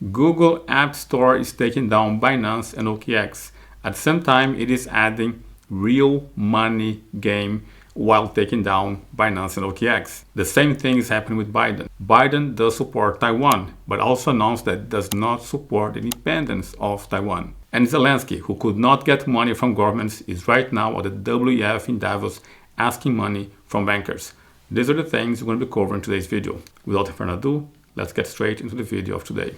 Google App Store is taking down Binance and OKX. At the same time, it is adding real money game while taking down Binance and OKX. The same thing is happening with Biden. Biden does support Taiwan, but also announced that it does not support the independence of Taiwan. And Zelensky, who could not get money from governments, is right now at the WEF in Davos asking money from bankers. These are the things we're going to be covering in today's video. Without further ado, let's get straight into the video of today.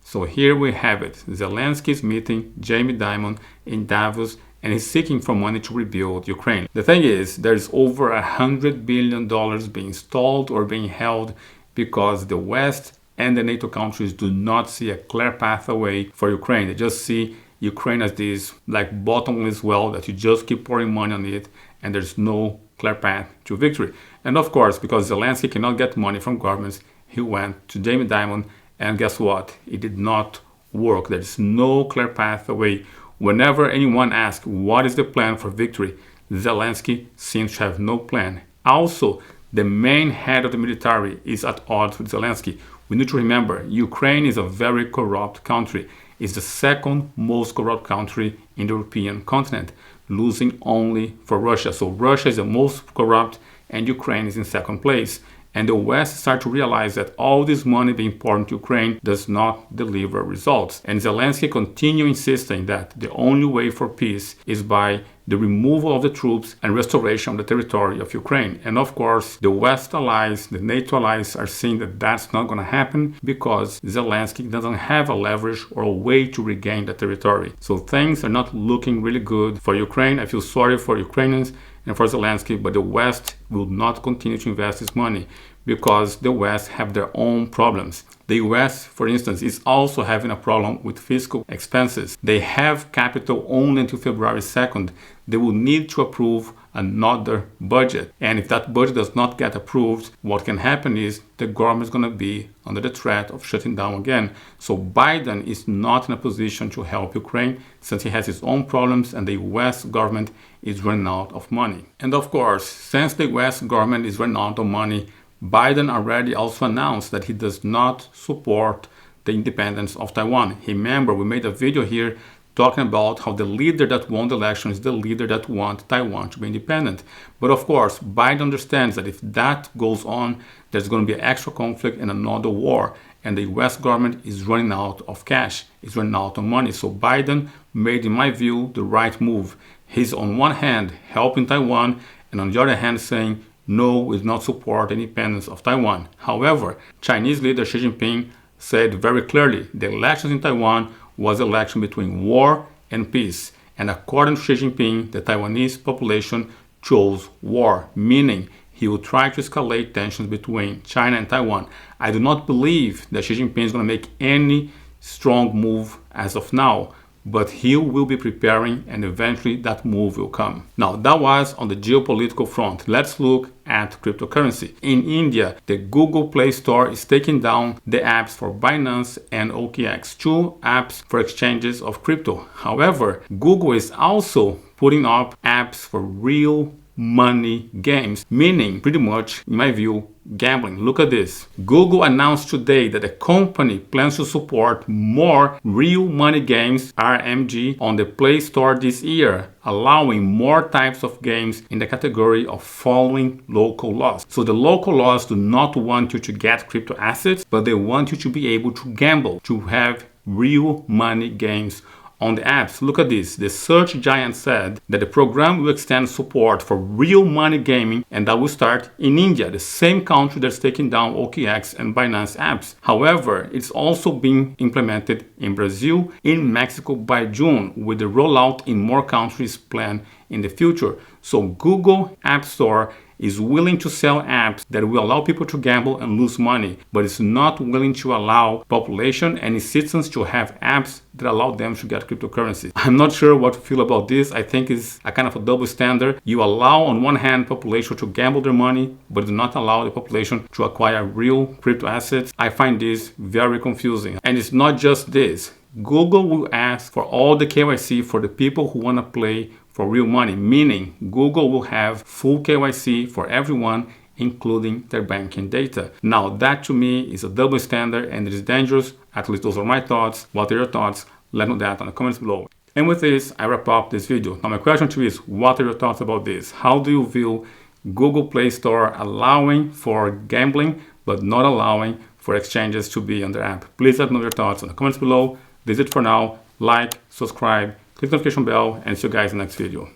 So here we have it. Zelensky is meeting Jamie Dimon in Davos and he's seeking for money to rebuild Ukraine. The thing is, there's over $100 billion being stalled or being held because the West and the NATO countries do not see a clear pathway for Ukraine. They just see Ukraine as this like bottomless well that you just keep pouring money on it and there's no clear path to victory. And of course, because Zelensky cannot get money from governments, he went to Jamie Dimon. And guess what? It did not work. There's no clear pathway. Whenever anyone asks what is the plan for victory, Zelensky seems to have no plan. Also, the main head of the military is at odds with Zelensky. We need to remember, Ukraine is a very corrupt country. It's the second most corrupt country in the European continent, losing only for Russia. So Russia is the most corrupt and Ukraine is in second place. And the West start to realize that all this money being poured into Ukraine does not deliver results. And Zelensky continue insisting that the only way for peace is by the removal of the troops and restoration of the territory of Ukraine. And of course, the West allies, the NATO allies are seeing that that's not going to happen because Zelensky doesn't have a leverage or a way to regain the territory. So things are not looking really good for Ukraine. I feel sorry for Ukrainians and for Zelensky, but the West will not continue to invest this money because the West have their own problems. The US, for instance, is also having a problem with fiscal expenses. They have capital only until February 2nd. They will need to approve another budget. And if that budget does not get approved, what can happen is the government is going to be under the threat of shutting down again. So Biden is not in a position to help Ukraine since he has his own problems and the US government is running out of money. And of course, since the US government is running out of money, Biden already also announced that he does not support the independence of Taiwan. Remember, we made a video here talking about how the leader that won the election is the leader that wants Taiwan to be independent. But of course, Biden understands that if that goes on, there's going to be extra conflict and another war. And the US government is running out of cash, is running out of money. So Biden made, in my view, the right move. He's on one hand helping Taiwan and on the other hand saying, no, we do not support the independence of Taiwan. However, Chinese leader Xi Jinping said very clearly the elections in Taiwan was an election between war and peace. And according to Xi Jinping, the Taiwanese population chose war, meaning he will try to escalate tensions between China and Taiwan. I do not believe that Xi Jinping is going to make any strong move as of now, but he will be preparing and eventually that move will come. Now, that was on the geopolitical front. Let's look at cryptocurrency. In India, the Google Play Store is taking down the apps for Binance and OKX, two apps for exchanges of crypto. However, Google is also putting up apps for real money games, meaning pretty much, in my view, gambling. Look at this. Google announced today that the company plans to support more real money games, RMG, on the Play Store this year, allowing more types of games in the category of following local laws. So the local laws do not want you to get crypto assets, but they want you to be able to gamble, to have real money games on the apps. Look at this. The search giant said that the program will extend support for real money gaming and that will start in India, the same country that's taking down OKX and Binance apps. However, it's also being implemented in Brazil, in Mexico by June, with the rollout in more countries planned in the future. So Google App Store is willing to sell apps that will allow people to gamble and lose money, but it's not willing to allow population and its citizens to have apps that allow them to get cryptocurrency. I'm not sure what to feel about this. I think it's a kind of a double standard. You allow on one hand population to gamble their money, but do not allow the population to acquire real crypto assets. I find this very confusing. And it's not just this. Google will ask for all the KYC for the people who want to play for for real money, meaning Google will have full KYC for everyone, including their banking data. Now, that to me is a double standard and it is dangerous. At least those are my thoughts. What are your thoughts? Let me know that in the comments below. And with this, I wrap up this video. Now, my question to you is, what are your thoughts about this? How do you view Google Play Store allowing for gambling, but not allowing for exchanges to be on their app? Please let me know your thoughts in the comments below. This is it for now. Like, subscribe, click the notification bell, and see you guys in the next video.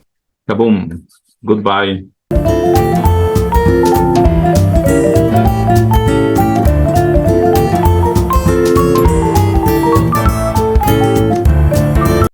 Kaboom. Goodbye.